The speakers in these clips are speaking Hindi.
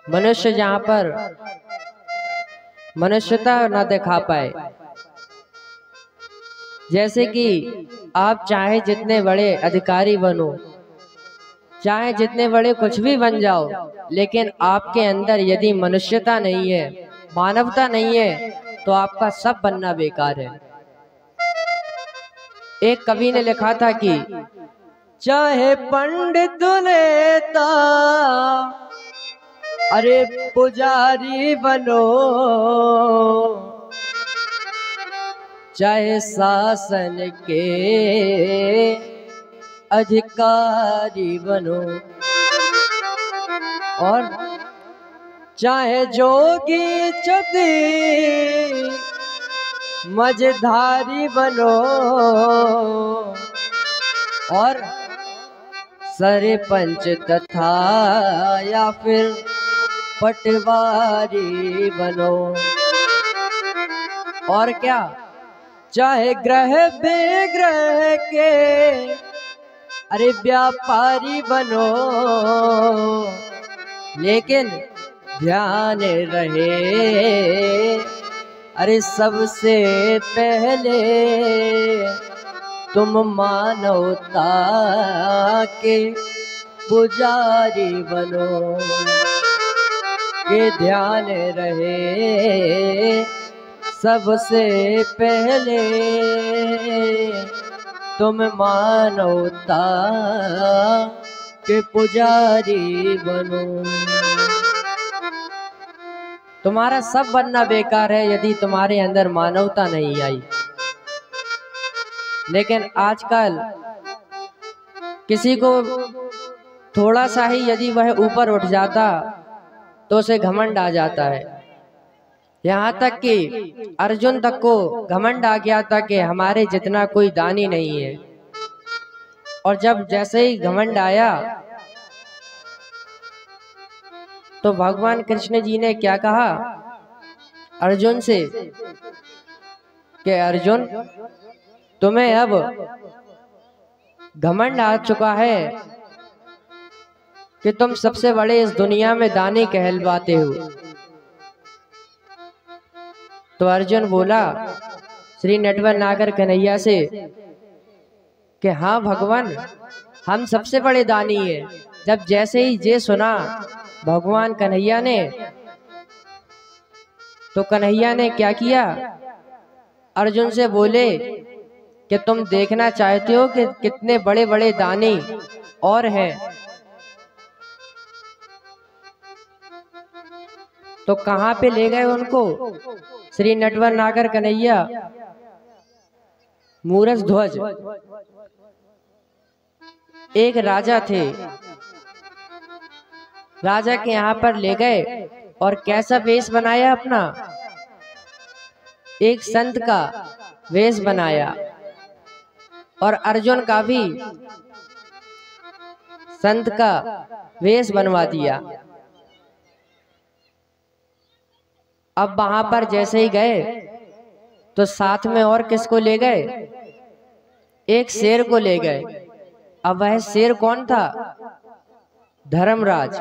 मनुष्य जहाँ पर मनुष्यता न दिखा पाए। जैसे कि आप चाहे जितने बड़े अधिकारी बनो, चाहे जितने बड़े कुछ भी बन जाओ, लेकिन आपके अंदर यदि मनुष्यता नहीं है, मानवता नहीं है, तो आपका सब बनना बेकार है। एक कवि ने लिखा था कि चाहे पंडित नेता अरे पुजारी बनो, चाहे शासन के अधिकारी बनो, और चाहे जोगी चती मझधारी बनो, और सरपंच तथा या फिर पटवारी बनो, और क्या चाहे ग्रह बेग्रह के अरे व्यापारी बनो, लेकिन ध्यान रहे अरे सबसे पहले तुम मानवता के पुजारी बनो, के ध्यान रहे सबसे पहले तुम मानवता के पुजारी बनो। तुम्हारा सब बनना बेकार है यदि तुम्हारे अंदर मानवता नहीं आई। लेकिन आजकल किसी को थोड़ा सा ही यदि वह ऊपर उठ जाता तो उसे घमंड आ जाता है। यहाँ तक कि अर्जुन तक को घमंड आ गया था कि हमारे जितना कोई दानी नहीं है। और जब जैसे ही घमंड आया तो भगवान कृष्ण जी ने क्या कहा अर्जुन से कि अर्जुन तुम्हें अब घमंड आ चुका है कि तुम सबसे बड़े इस दुनिया में दानी कहलवाते हो। तो अर्जुन बोला श्री नटवर नागर कन्हैया से कि हाँ भगवान हम सबसे बड़े दानी है। जब जैसे ही ये सुना भगवान कन्हैया ने तो कन्हैया ने क्या किया अर्जुन से बोले कि तुम देखना चाहते हो कि कितने बड़े बड़े दानी और हैं। तो कहाँ पे ले गए उनको श्री नटवर नागर कन्हैया मूरज ध्वज एक राजा थे, राजा के यहाँ पर ले गए और कैसा वेश बनाया अपना, एक संत का वेश बनाया और अर्जुन का भी संत का वेश बनवा दिया। अब वहां पर जैसे ही गए तो साथ में और किसको ले गए, एक शेर को ले गए। अब वह शेर कौन था, धर्मराज।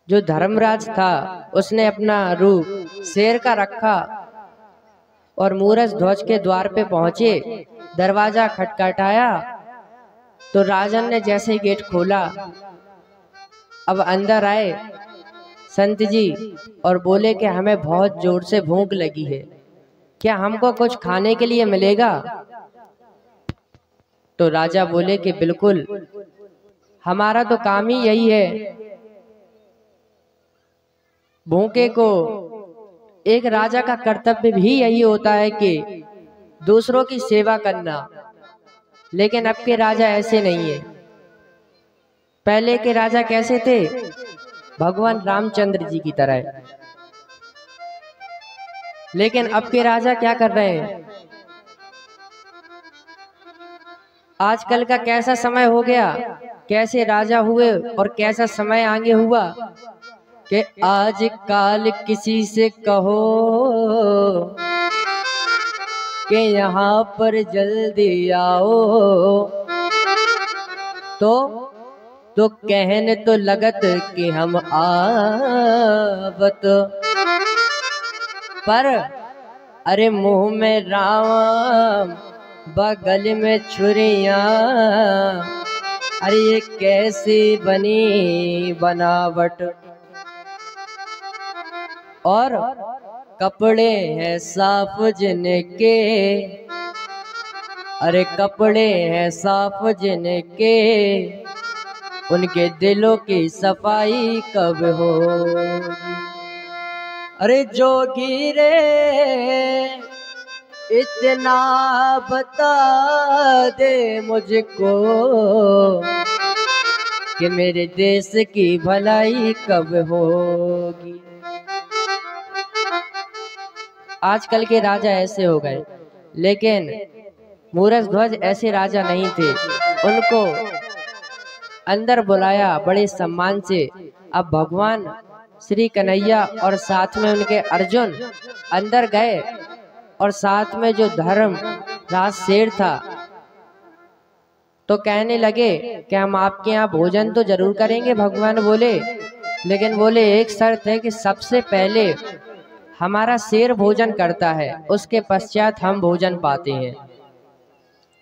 जो धर्मराज था उसने अपना रूप शेर का रखा और मूरज ध्वज के द्वार पे पहुंचे, दरवाजा खटखटाया तो राजन ने जैसे गेट खोला अब अंदर आए संत जी और बोले कि हमें बहुत जोर से भूख लगी है, क्या हमको कुछ खाने के लिए मिलेगा। तो राजा बोले कि बिल्कुल, हमारा तो काम ही यही है, भूखे को एक राजा का कर्तव्य भी यही होता है कि दूसरों की सेवा करना। लेकिन अब के राजा ऐसे नहीं है। पहले के राजा कैसे थे, भगवान रामचंद्र जी की तरह। लेकिन अब के राजा क्या कर रहे हैं, आजकल का कैसा समय हो गया, कैसे राजा हुए और कैसा समय आगे हुआ कि आज काल किसी से कहो कि यहाँ पर जल्दी आओ तो तो कहने तो लगत कि हम आवत, पर अरे मुंह में राम बगल में छुरिया, अरे ये कैसी बनी बनावट। और कपड़े हैं साफ जिनके, अरे कपड़े हैं साफ जिनके, उनके दिलों की सफाई कब होगी। अरे जोगी रे इतना बता दे मुझको कि मेरे देश की भलाई कब होगी। आजकल के राजा ऐसे हो गए, लेकिन मूरजध्वज ऐसे राजा नहीं थे। उनको अंदर बुलाया बड़े सम्मान से। अब भगवान श्री कन्हैया और साथ में उनके अर्जुन अंदर गए, और साथ में जो धर्म राज शेर था तो कहने लगे कि हम आपके यहाँ भोजन तो जरूर करेंगे। भगवान बोले, लेकिन बोले एक शर्त है कि सबसे पहले हमारा शेर भोजन करता है, उसके पश्चात हम भोजन पाते हैं।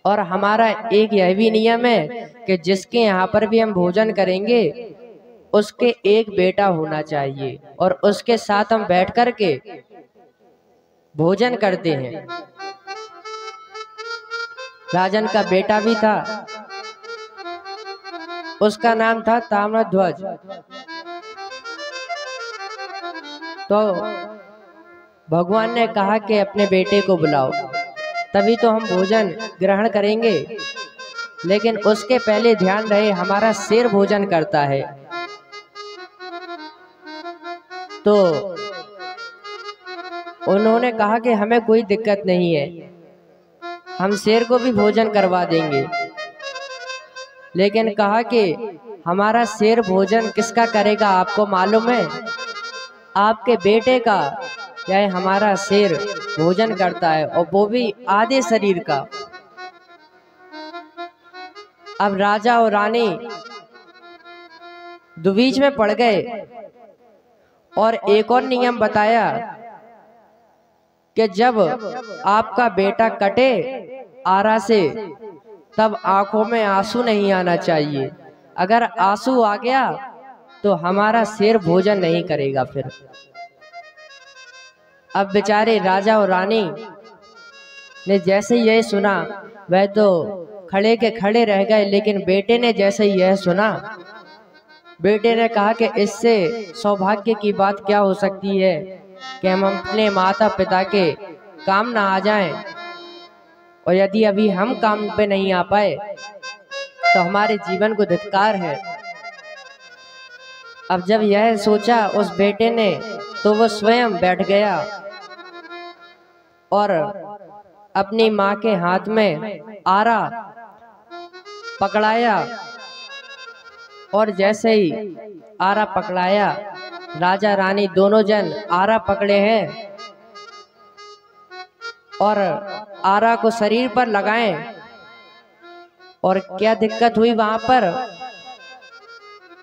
और हमारा एक यह भी नियम है कि जिसके यहाँ पर भी हम भोजन करेंगे उसके एक बेटा होना चाहिए, और उसके साथ हम बैठ कर के भोजन करते हैं। राजन का बेटा भी था, उसका नाम था ताम्रध्वज। तो भगवान ने कहा कि अपने बेटे को बुलाओ, तभी तो हम भोजन ग्रहण करेंगे। लेकिन उसके पहले ध्यान रहे हमारा शेर भोजन करता है। तो उन्होंने कहा कि हमें कोई दिक्कत नहीं है, हम शेर को भी भोजन करवा देंगे। लेकिन कहा कि हमारा शेर भोजन किसका करेगा आपको मालूम है? आपके बेटे का। या हमारा शेर भोजन करता है, और वो भी आधे शरीर का। अब राजा और रानी दुबीच में पड़ गए, और एक और नियम बताया कि जब आपका बेटा कटे आरा से, तब आंखों में आंसू नहीं आना चाहिए। अगर आंसू आ गया तो हमारा शेर भोजन नहीं करेगा फिर। अब बेचारे राजा और रानी ने जैसे यह सुना, वह तो खड़े के खड़े रह गए। लेकिन बेटे ने जैसे यह सुना, बेटे ने कहा कि इससे सौभाग्य की बात क्या हो सकती है कि हम अपने माता पिता के काम ना आ जाएं, और यदि अभी हम काम पे नहीं आ पाए तो हमारे जीवन को धिक्कार है। अब जब यह सोचा उस बेटे ने, तो वो स्वयं बैठ गया और अपनी माँ के हाथ में आरा पकड़ाया। और जैसे ही आरा पकड़ाया, राजा रानी दोनों जन आरा पकड़े हैं और आरा को शरीर पर लगाएं। और क्या दिक्कत हुई वहां पर?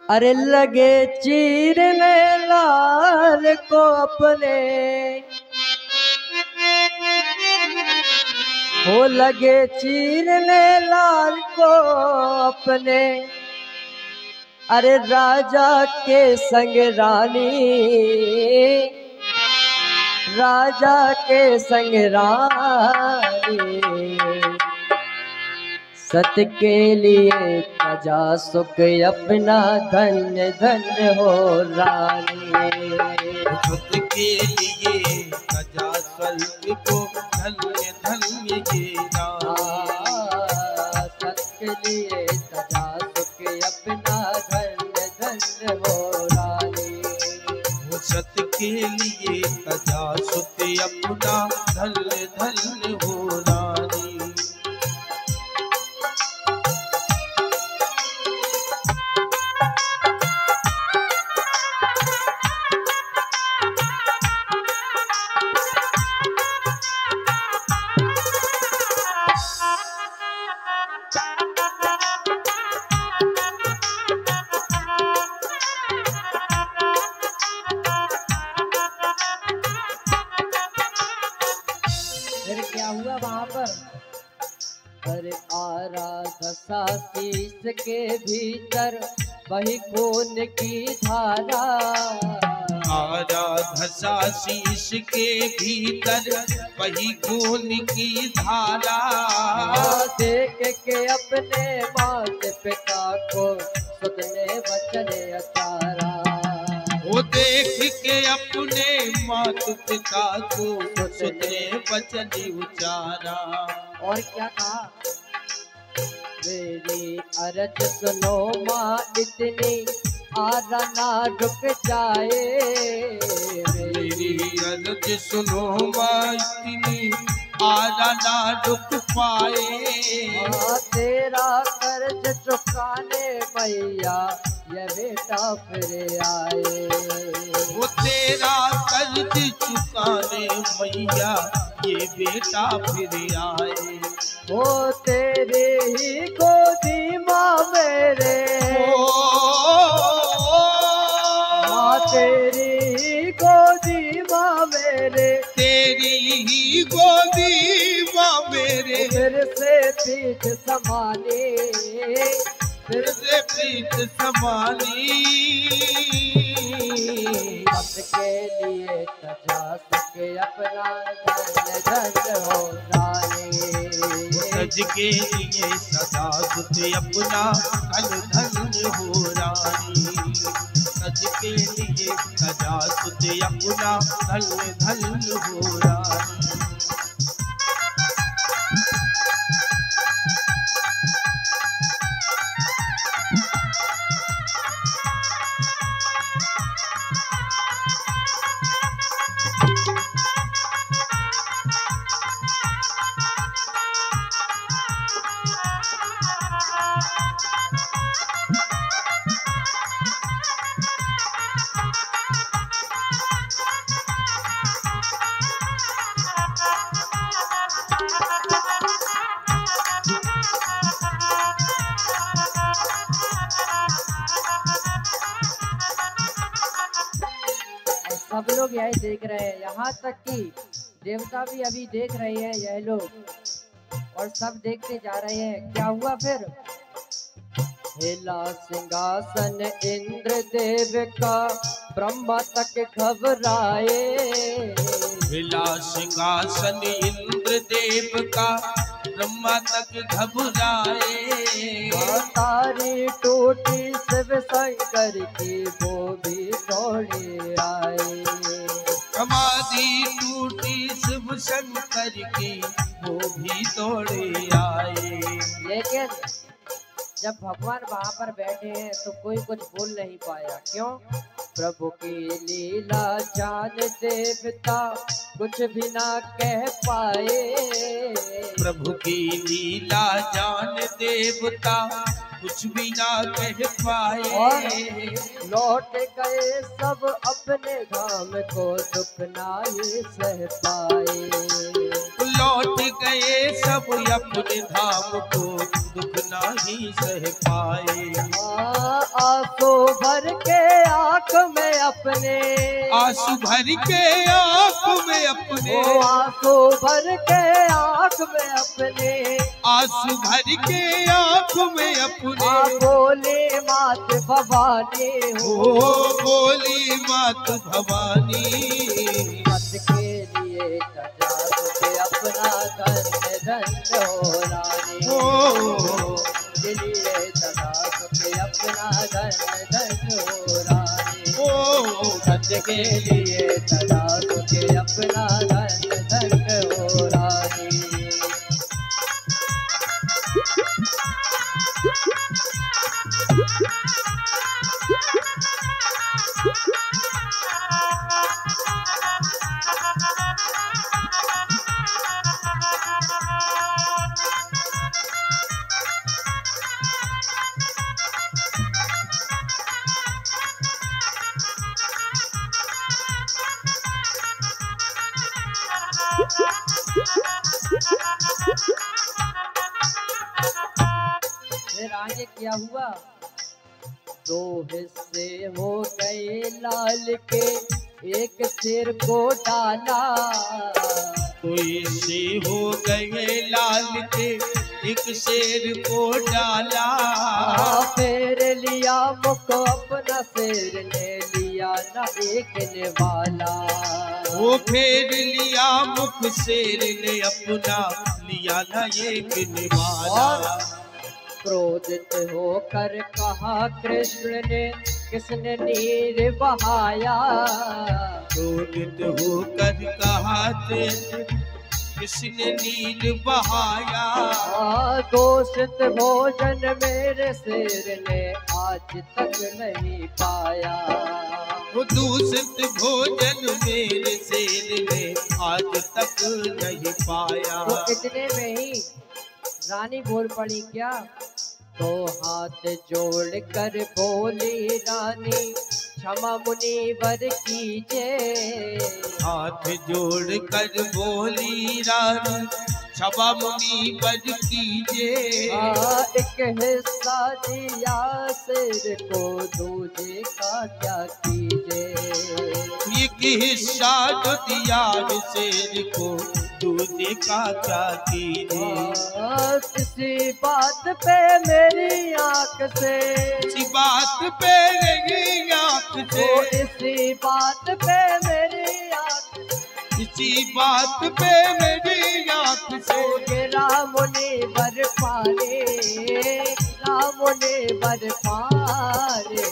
अरे लगे चीरने लाल को अपने, हो लगे चीरने लाल को अपने, अरे राजा के संग रानी, राजा के संग रानी, सत के लिए तजा सुख अपना धन्य धन्य हो रानी। सत के लिए तजा स्वर्ग को धन्य धन्य ये सत के लिए तजा सुख अपना धन्य धन्य हो रानी। सत के लिए तजा सुख अपना धन्य धन्य हो रानी। हुआ वहां पर? अरे आराधसा शीश के भीतर वही खून की धारा। आराधसा शीश के भीतर वही खून की धारा। देख के अपने मात पिता को सुतने बचने अचारा। वो देख के अपने मात पिता को सुतने बचने उचारा। और क्या कहा? मेरी अर्ज सुनो माँ इतनी आरा ना रुक जाए। मेरी अर्ज सुनो माँ इतनी आरा ना रुक पाए। तेरा कर्ज चुकाने मैया ये बेटा फिर आए। वो तेरा कर्ज चुकाने मैया ये बेटा फिर आए। वो तेरे ही गोदी माँ मेरे, माँ तेरी ही गोदी माँ मेरे, तेरी ही गोदी माँ मेरे। फिर से पीठ समानी, फिर से पीठ समानी। सच के लिए सजा सके अपना धन धन हो रानी। सज के लिए सदा सुते अपना धन धन हो रानी। सज के लिए सदा सुते अपना धन धन हो रानी। सब लोग यही देख रहे हैं, यहाँ तक कि देवता भी अभी देख रहे हैं यह लोग, और सब देखते जा रहे हैं। क्या हुआ फिर? हिला सिंहासन इंद्र देव का, ब्रह्मा तक घबराए। हिला सिंहासन इंद्र देव का, ब्रह्मा तक घबराए। तारी टूटी शिव शंकर की, वो भी दौड़े आए। समाधि टूटी शिव शंकर की, वो भी दौड़े आए। लेकिन जब भगवान वहां पर बैठे हैं तो कोई कुछ बोल नहीं पाया। क्यों? प्रभु की लीला जान देवता कुछ भी ना कह पाए। प्रभु की लीला जान देवता कुछ भी ना कह पाए। और लौट गए सब अपने धाम को, दुख ना ये सह पाए। लौट गए सब अपने धाम को, दुख नहीं सह पाए। आंसू भर के आंख में अपने, आंसू भर के आंख में अपने, आंसू भर के आंख में अपने, आंसू भर के आंख में अपने। बोले मात भवानी हो, बोली मात भवानी। मत के लिए सजा तुझे अपना धन धन हो रानी। के लिए सजा तुझे अपना धन धन हो रानी। सच के लिए सजा तुझे अपना धन धन हो रानी। फिर आगे क्या हुआ? दो हिस्से हो गए लाल के, एक सिर को डाला। कोई से हो गए लाल के एक शेर को डाला। फेर लिया मुख अपना शेर ने लिया न एक निवाला। वो फेर लिया मुख शेर ने अपना लिया न एक निवाला। क्रोधित होकर कहा कृष्ण ने किसने नीर बहाया। क्रोधित होकर कहा किसने नीर बहाया। घोषित भोजन मेरे शेर ने आज तक नहीं पाया। वो दूषित भोजन मेरे शेर ने आज तक नहीं पाया। तो इतने में ही रानी बोल पड़ी क्या। तो हाथ जोड़ कर बोली रानी क्षमा मुनिवर कीजिए। हाथ जोड़ कर बोली रानी क्षमा मुनिवर कीजिए। एक हिस्सा दिया शेर को दूजे का क्या कीजिए। एक हिस्सा जो दिया शेर को दूजे का क्या कीजिए। किसी बात पे मेरी आंख से, इसी बात पे मेरी आंख से, इसी बात पे मेरी आंख, इसी बात पे मेरी आंख से गिरा मुनिवर पारे, मुने बर पारे।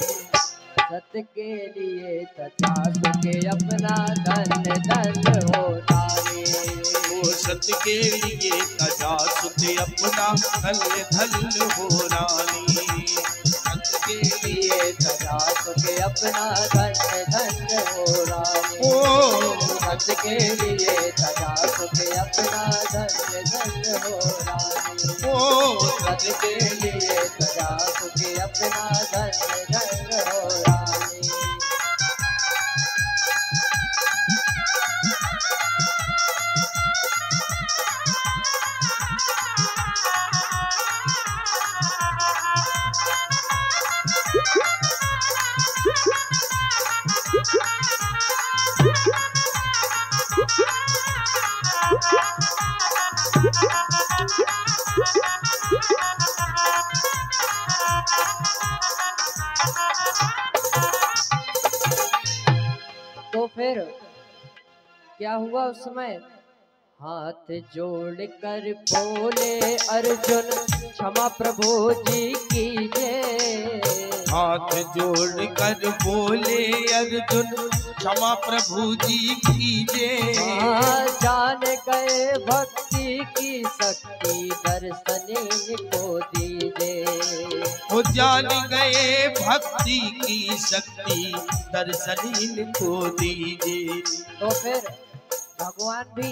सत के लिए तथा सुखे अपना धन धन हो तारे। वो सत के लिए तथा सुखे अपना धन धन हो रानी। सत के लिए तथा सुखे अपना धन धन हो रानी। ओ सत के लिए तथा सुखे अपना धन धन हो रानी। ओ सत के लिए तथा सुखे अपना धन धन हो रानी। तो फिर क्या हुआ उस समय। हाथ जोड़ कर बोले अर्जुन क्षमा प्रभु जी कीजिए। हाथ जोड़ कर बोले अर्जुन क्षमा प्रभु जी कीजिए। जान गए भक्ति की शक्ति दर्शन को दीजिए। वो जान गए भक्ति की शक्ति दर्शन को दीजिए। तो फिर भगवान भी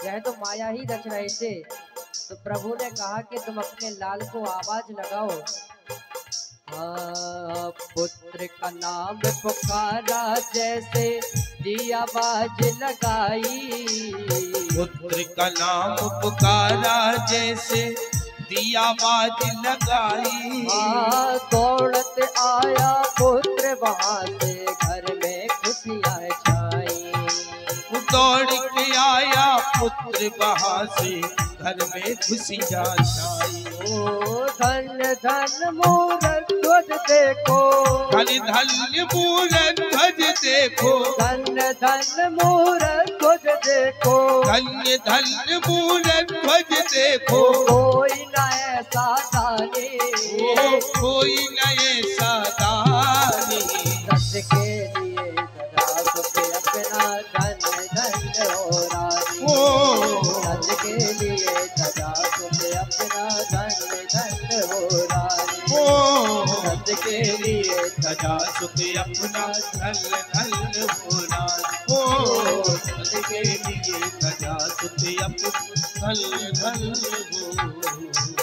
यह तो माया ही रच रहे थे। तो प्रभु ने कहा कि तुम अपने लाल को आवाज लगाओ। पुत्र का नाम पुकारा जैसे दी आवाज लगाई। पुत्र का नाम पुकारा जैसे दी आवाज लगाई। दौड़त आया पुत्र वहाँ से घर में खुशियाँ छाई। दौड़ के आया पुत्र वहाँ से घर में खुशियाँ छाई। ओ धन धन मूरत ध्वज देखो। धन धन मूरत ध्वज देखो। धन धन मूरत ध्वज देखो। धन धन मूरत ध्वज देखो। कोई न ऐसा दानी, कोई न ऐसा दानी। सत्य के लिए सदा सुख अपना धन धन हो रानी। सत्य के लिए सदा सुख अपना धन धन हो रानी। सत्य के लिए सदा सुख अपना धन धन हो रानी। सत्य के लिए सदा सुख अपना धन धन हो।